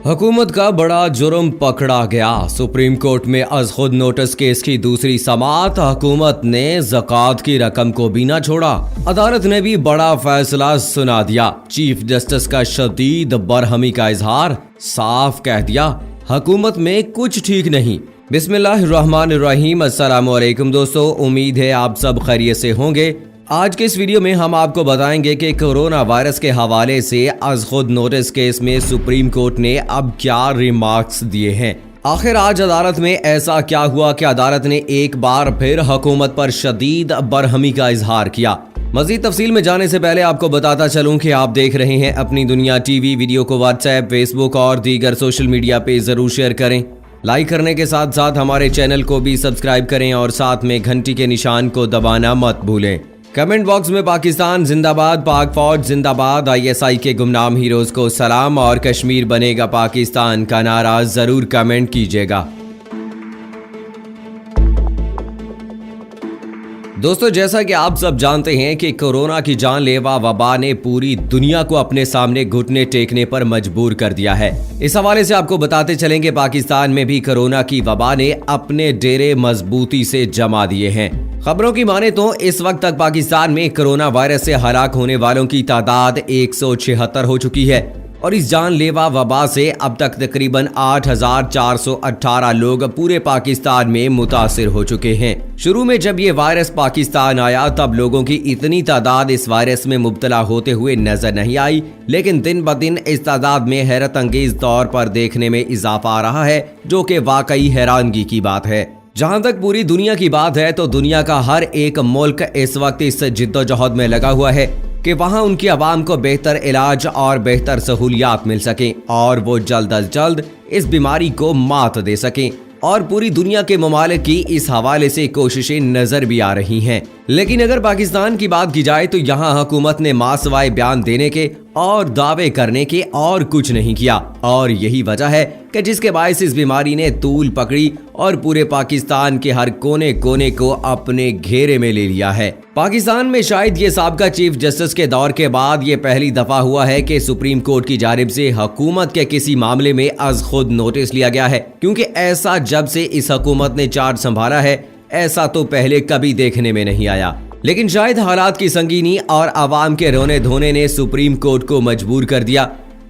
हुकूमत का बड़ा जुर्म पकड़ा गया। सुप्रीम कोर्ट में अज खुद नोटिस केस की दूसरी समाअत। हुकूमत ने ज़कात की रकम को भी न छोड़ा। अदालत ने भी बड़ा फैसला सुना दिया। चीफ जस्टिस का शदीद बरहमी का इजहार, साफ कह दिया हुकूमत में कुछ ठीक नहीं। बिस्मिल्लाहिर्रहमानिर्रहीम। अस्सलाम वालेकुम दोस्तों, उम्मीद है आप सब खैरियत से होंगे। आज के इस वीडियो में हम आपको बताएंगे कि कोरोना वायरस के हवाले से अज खुद नोटिस केस में सुप्रीम कोर्ट ने अब क्या रिमार्क्स दिए हैं। आखिर आज अदालत में ऐसा क्या हुआ कि अदालत ने एक बार फिर हुकूमत पर शदीद बरहमी का इजहार किया। मजीद तफसील में जाने से पहले आपको बताता चलूं कि आप देख रहे हैं अपनी दुनिया टीवी। वीडियो को व्हाट्सएप, फेसबुक और दीगर सोशल मीडिया पे जरूर शेयर करें। लाइक करने के साथ साथ हमारे चैनल को भी सब्सक्राइब करें और साथ में घंटी के निशान को दबाना मत भूलें। कमेंट बॉक्स में पाकिस्तान जिंदाबाद, पाक फौज जिंदाबाद, ISI के गुमनाम हीरोज को सलाम और कश्मीर बनेगा पाकिस्तान का नारा जरूर कमेंट कीजिएगा। दोस्तों, जैसा कि आप सब जानते हैं कि कोरोना की जानलेवा वबा ने पूरी दुनिया को अपने सामने घुटने टेकने पर मजबूर कर दिया है। इस हवाले से आपको बताते चलेंगे पाकिस्तान में भी कोरोना की वबा ने अपने डेरे मजबूती से जमा दिए हैं। खबरों की माने तो इस वक्त तक पाकिस्तान में कोरोना वायरस से हलाक होने वालों की तादाद 176 हो चुकी है और इस जानलेवा वबा से अब तक तकरीबन 8,418 लोग पूरे पाकिस्तान में मुतासिर हो चुके हैं। शुरू में जब ये वायरस पाकिस्तान आया तब लोगों की इतनी तादाद इस वायरस में मुब्तला होते हुए नजर नहीं आई, लेकिन दिन ब दिन इस तादाद में हैरत अंगेज तौर पर देखने में इजाफा आ रहा है, जो कि वाकई हैरानगी की बात है। जहां तक पूरी दुनिया की बात है तो दुनिया का हर एक मुल्क इस वक्त इस जिद्दोजहद में लगा हुआ है कि वहां उनकी आवाम को बेहतर इलाज और बेहतर सहूलियात मिल सकें और वो जल्द अज जल्द इस बीमारी को मात दे सकें। और पूरी दुनिया के ममालिक की इस हवाले से कोशिशें नजर भी आ रही हैं। लेकिन अगर पाकिस्तान की बात की जाए तो यहाँ हुकूमत ने मासवाए बयान देने के और दावे करने के और कुछ नहीं किया, और यही वजह है कि जिसके बायस इस बीमारी ने तूल पकड़ी और पूरे पाकिस्तान के हर कोने कोने को अपने घेरे में ले लिया है। पाकिस्तान में शायद ये साबका चीफ जस्टिस के दौर के बाद ये पहली दफा हुआ है कि सुप्रीम कोर्ट की जानिब से हुकूमत के किसी मामले में अज खुद नोटिस लिया गया है, क्योंकि ऐसा जब से इस हुकूमत ने चार्ज संभाला है ऐसा तो पहले कभी देखने में नहीं आया। लेकिन शायद हालात की संगीनी और आवाम के रोने धोने ने सुप्रीम कोर्ट को मजबूर कर दिया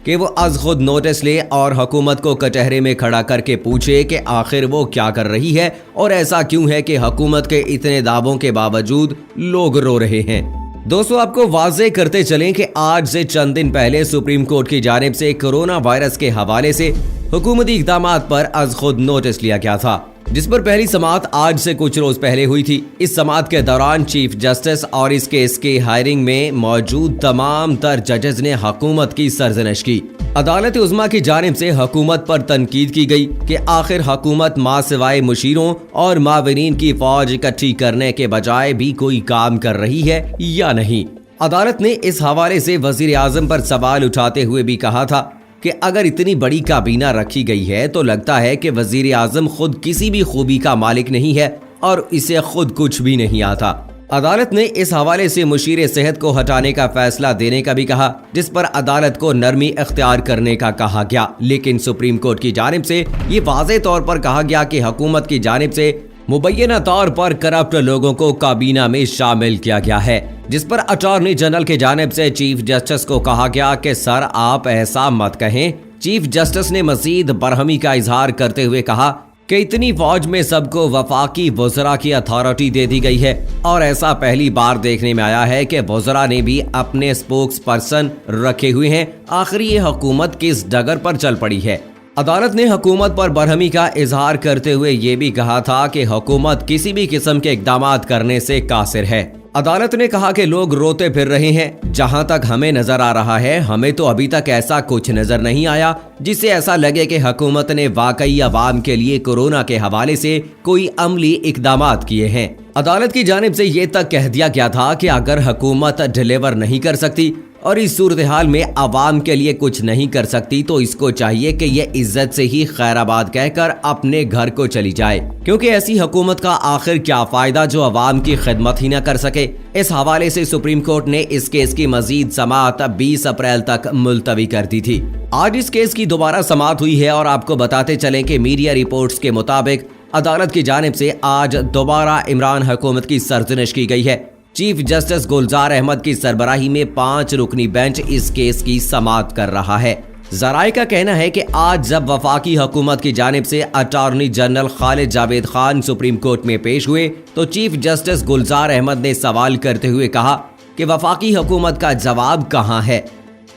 कि वो अज खुद नोटिस ले और हुकूमत को कटहरे में खड़ा करके पूछे कि आखिर वो क्या कर रही है और ऐसा क्यों है कि हुकूमत के इतने दावों के बावजूद लोग रो रहे हैं। दोस्तों, आपको वाज़ेह करते चलें कि आज से चंद दिन पहले सुप्रीम कोर्ट की जानिब से कोरोना वायरस के हवाले से हुकूमती इक़दामात पर अज खुद नोटिस लिया गया था, जिस पर पहली समाअत आज से कुछ रोज पहले हुई थी। इस समाअत के दौरान चीफ जस्टिस और इस केस के हायरिंग में मौजूद तमाम तर जजेस ने हुकूमत की सरजनश की। अदालत उज़्मा की जानिब से हुकूमत पर तनकीद की गई कि आखिर हुकूमत मां सिवाय मुशीरों और मावरीन की फौज इकट्ठी करने के बजाय भी कोई काम कर रही है या नहीं। अदालत ने इस हवाले से वजीर आजम पर सवाल उठाते हुए भी कहा था कि अगर इतनी बड़ी काबीना रखी गई है तो लगता है कि वजीर आजम खुद किसी भी खूबी का मालिक नहीं है और इसे खुद कुछ भी नहीं आता। अदालत ने इस हवाले से मुशीर सेहत को हटाने का फैसला देने का भी कहा, जिस पर अदालत को नरमी इख्तियार करने का कहा गया। लेकिन सुप्रीम कोर्ट की जानिब से ये वाज़ेह तौर पर कहा गया कि हुकूमत की जानिब से मुबैना तौर पर करप्ट लोगों को काबीना में शामिल किया गया है, जिस पर अटॉर्नी जनरल की जानिब से चीफ जस्टिस को कहा गया कि सर आप ऐसा मत कहें। चीफ जस्टिस ने मजीद बरहमी का इजहार करते हुए कहा कि इतनी फौज में सबको वफाकी वज़रा की अथॉरिटी दे दी गई है और ऐसा पहली बार देखने में आया है कि वज़रा ने भी अपने स्पोक्स पर्सन रखे हुए हैं। आखिर ये हुकूमत किस डगर पर चल पड़ी है। अदालत ने हुकूमत पर बरहमी का इजहार करते हुए ये भी कहा था कि हुकूमत किसी भी किस्म के इक़दामात करने से कासिर है। अदालत ने कहा कि लोग रोते फिर रहे हैं। जहां तक हमें नजर आ रहा है, हमें तो अभी तक ऐसा कुछ नजर नहीं आया जिससे ऐसा लगे कि हुकूमत ने वाकई अवाम के लिए कोरोना के हवाले से कोई अमली इक़दामात किए हैं। अदालत की जानिब से ये तक कह दिया गया था कि अगर हुकूमत डिलीवर नहीं कर सकती और इस सूरत हाल में आवाम के लिए कुछ नहीं कर सकती तो इसको चाहिए कि ये इज्जत से ही खैराबाद कहकर अपने घर को चली जाए, क्योंकि ऐसी हुकूमत का आखिर क्या फायदा जो आवाम की खिदमत ही न कर सके। इस हवाले से सुप्रीम कोर्ट ने इस केस की मजीद समाअत 20 अप्रैल तक मुलतवी कर दी थी। आज इस केस की दोबारा समाअत हुई है और आपको बताते चलें कि मीडिया रिपोर्ट्स के मुताबिक अदालत की जानिब से आज दोबारा इमरान हुकूमत की सरजनिश की गई है। चीफ जस्टिस गुलजार अहमद की सरबराही में 5 रुकनी बेंच इस केस की समाअत कर रहा है। जराए का कहना है कि आज जब वफाकी हुकूमत की जानिब से attorney general Khalid Javed Khan supreme court में पेश हुए तो चीफ जस्टिस गुलजार अहमद ने सवाल करते हुए कहा कि वफाकी हुकूमत का जवाब कहाँ है।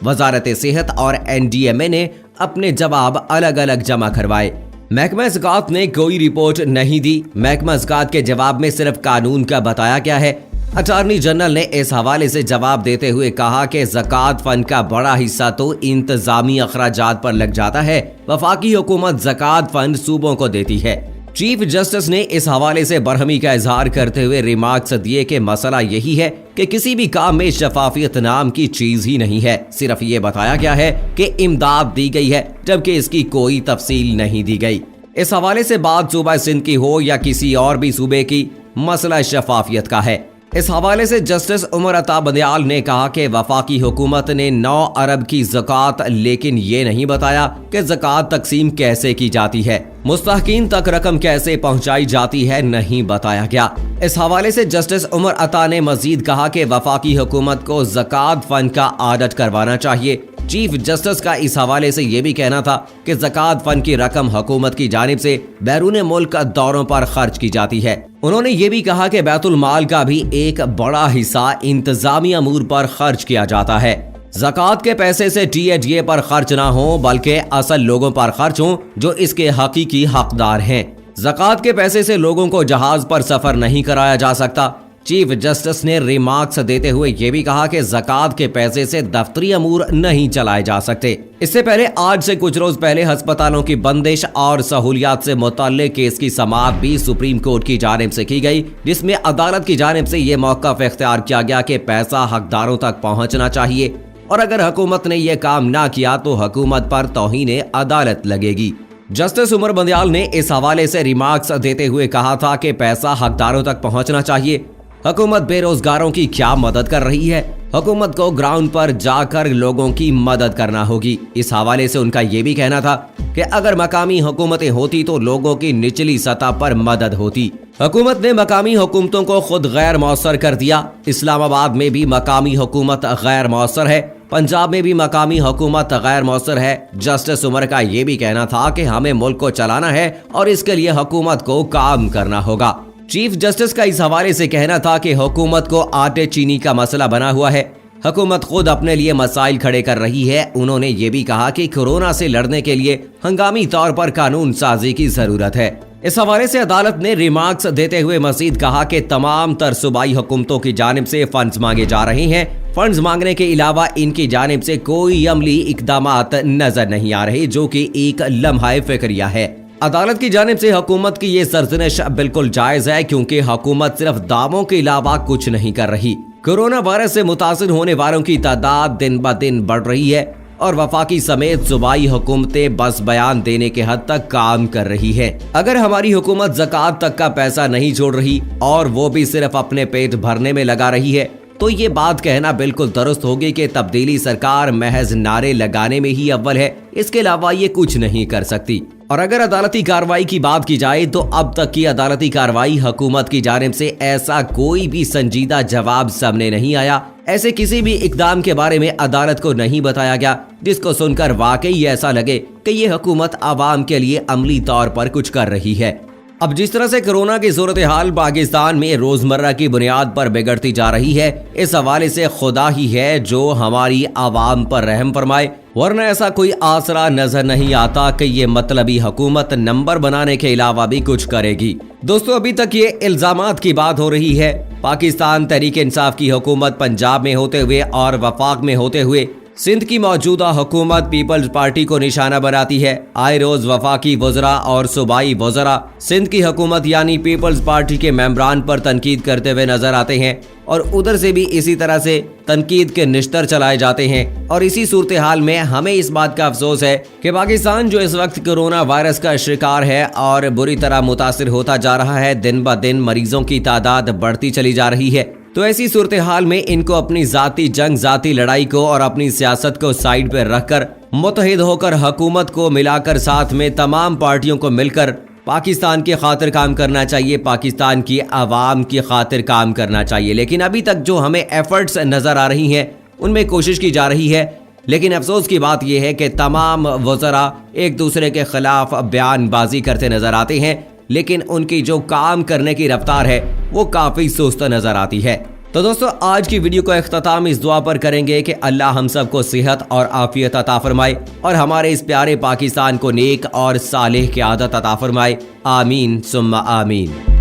वजारत सेहत और NDMA ने अपने जवाब अलग अलग जमा करवाए। महकमा ज़कात ने कोई रिपोर्ट नहीं दी। महकमा ज़कात के जवाब में सिर्फ कानून का बताया गया है। अटॉर्नी जनरल ने इस हवाले से जवाब देते हुए कहा कि ज़कात फंड का बड़ा हिस्सा तो इंतजामी अखराजात पर लग जाता है। वफाकी हुकूमत ज़कात फंड सूबों को देती है। चीफ जस्टिस ने इस हवाले से बरहमी का इजहार करते हुए रिमार्क्स दिए कि मसला यही है कि किसी भी काम में शफाफियत नाम की चीज ही नहीं है। सिर्फ ये बताया गया है कि इमदाद दी गई है, जबकि इसकी कोई तफसील नहीं दी गई। इस हवाले से बात सूबा सिंध की हो या किसी और भी सूबे की, मसला शफाफियत का है। इस हवाले से जस्टिस उमर अता बंदयाल ने कहा कि वफाकी हुकूमत ने 9 अरब की ज़कात, लेकिन ये नहीं बताया कि ज़कात तकसीम कैसे की जाती है, मुस्तहकीन तक रकम कैसे पहुंचाई जाती है, नहीं बताया गया। इस हवाले से जस्टिस उमर अता ने मजीद कहा कि वफाकी हुकूमत को ज़कात फंड का ऑडिट करवाना चाहिए। चीफ जस्टिस का इस हवाले से यह भी कहना था कि ज़कात फंड की रकम हुकूमत की जानिब से बैरून मुल्क दौरों पर खर्च की जाती है। उन्होंने ये भी कहा कि बैतुल माल का भी एक बड़ा हिस्सा इंतजामी अमूर पर खर्च किया जाता है। ज़कात के पैसे से THA पर खर्च ना हो बल्कि असल लोगों पर खर्च हो जो इसके हकीकी हकदार हैं। ज़कात के पैसे से लोगों को जहाज पर सफर नहीं कराया जा सकता। चीफ जस्टिस ने रिमार्क्स देते हुए यह भी कहा कि ज़कात के पैसे से दफ्तरी अमूर नहीं चलाए जा सकते। इससे पहले आज से कुछ रोज पहले अस्पतालों की बंदिश और सहूलियात से मुतल्लिक केस की समाअत भी सुप्रीम कोर्ट की जानिब से की गई, जिसमें अदालत की जानिब से ये मौक़िफ़ इख्तियार किया गया कि पैसा हकदारों तक पहुंचना चाहिए और अगर हुकूमत ने यह काम ना किया तो हुकूमत पर तौहीन अदालत लगेगी। जस्टिस उमर बंदयाल ने इस हवाले से रिमार्क्स देते हुए कहा था कि पैसा हकदारों तक पहुंचना चाहिए। हुकूमत बेरोजगारों की क्या मदद कर रही है? हुकूमत को ग्राउंड पर जाकर लोगों की मदद करना होगी। इस हवाले से उनका ये भी कहना था कि अगर मकामी हुकूमतें होती तो लोगों की निचली सतह पर मदद होती। हुकूमत ने मकामी हुकूमतों को खुद गैर मौसर कर दिया। इस्लामाबाद में भी मकामी हुकूमत गैर मौसर है, पंजाब में भी मकामी हुकूमत गैर मौसर है। जस्टिस उमर का ये भी कहना था कि हमें मुल्क को चलाना है और इसके लिए हुकूमत को काम करना होगा। चीफ जस्टिस का इस हवाले से कहना था कि हुकूमत को आटे चीनी का मसला बना हुआ है, हुकूमत खुद अपने लिए मसाइल खड़े कर रही है। उन्होंने ये भी कहा कि कोरोना से लड़ने के लिए हंगामी तौर पर कानून साजी की जरूरत है। इस हवाले से अदालत ने रिमार्क्स देते हुए मजीद कहा कि तमाम तर सूबाई हुकूमतों की जानिब से फंड्स मांगे जा रहे हैं। फंड्स मांगने के अलावा इनकी जानिब से कोई अमली इकदामात नजर नहीं आ रहे, जो कि एक लम्हा फिक्रिया है। अदालत की जानिब से हुकूमत की ये सरजनिश बिल्कुल जायज है, क्योंकि हुकूमत सिर्फ दावों के अलावा कुछ नहीं कर रही। कोरोना वायरस से मुतासिर होने वालों की तादाद दिन ब दिन बढ़ रही है और वफाकी समेत सूबाई हुकूमतें बस बयान देने के हद तक काम कर रही है। अगर हमारी हुकूमत ज़कात तक का पैसा नहीं छोड़ रही और वो भी सिर्फ अपने पेट भरने में लगा रही है, तो ये बात कहना बिल्कुल दुरुस्त होगी कि तब्दीली सरकार महज नारे लगाने में ही अव्वल है, इसके अलावा ये कुछ नहीं कर सकती। और अगर अदालती कार्रवाई की बात की जाए तो अब तक की अदालती कार्रवाई हुकूमत की जानिब से ऐसा कोई भी संजीदा जवाब सामने नहीं आया। ऐसे किसी भी इकदाम के बारे में अदालत को नहीं बताया गया जिसको सुनकर वाकई ऐसा लगे कि ये हुकूमत आवाम के लिए अमली तौर पर कुछ कर रही है। अब जिस तरह से कोरोना की सूरत हाल पाकिस्तान में रोजमर्रा की बुनियाद पर बिगड़ती जा रही है, इस हवाले से खुदा ही है जो हमारी आवाम पर रहम फरमाए, वरना ऐसा कोई आसरा नजर नहीं आता कि ये मतलबी हुकूमत नंबर बनाने के अलावा भी कुछ करेगी। दोस्तों, अभी तक ये इल्जामात की बात हो रही है। पाकिस्तान तहरीक इंसाफ की हुकूमत पंजाब में होते हुए और वफाक में होते हुए सिंध की मौजूदा हुकूमत पीपल्स पार्टी को निशाना बनाती है। आए रोज वफाकी वज़रा और सूबाई वज़रा सिंध की हुकूमत यानी पीपल्स पार्टी के मेंबरान पर तनकीद करते हुए नजर आते हैं और उधर से भी इसी तरह से तनकीद के निश्तर चलाए जाते हैं। और इसी सूरत हाल में हमें इस बात का अफसोस है कि पाकिस्तान जो इस वक्त कोरोना वायरस का शिकार है और बुरी तरह मुतासिर होता जा रहा है, दिन ब दिन मरीजों की तादाद बढ़ती चली जा रही है। तो ऐसी सूरत हाल में इनको अपनी जाती जंग, जाती लड़ाई को और अपनी सियासत को साइड पर रखकर मुत्तहिद होकर हुकूमत को मिलाकर साथ में तमाम पार्टियों को मिलकर पाकिस्तान की खातिर काम करना चाहिए, पाकिस्तान की आवाम की खातिर काम करना चाहिए। लेकिन अभी तक जो हमें एफर्ट्स नजर आ रही हैं उनमें कोशिश की जा रही है, लेकिन अफसोस की बात यह है कि तमाम वज़रा एक दूसरे के खिलाफ बयानबाजी करते नजर आते हैं, लेकिन उनकी जो काम करने की रफ्तार है वो काफ़ी सुस्त नजर आती है। तो दोस्तों, आज की वीडियो को इख्तिताम इस दुआ पर करेंगे कि अल्लाह हम सबको सेहत और आफियत अता फरमाए और हमारे इस प्यारे पाकिस्तान को नेक और सालेह की आदत अता फरमाए। आमीन सुम्मा आमीन।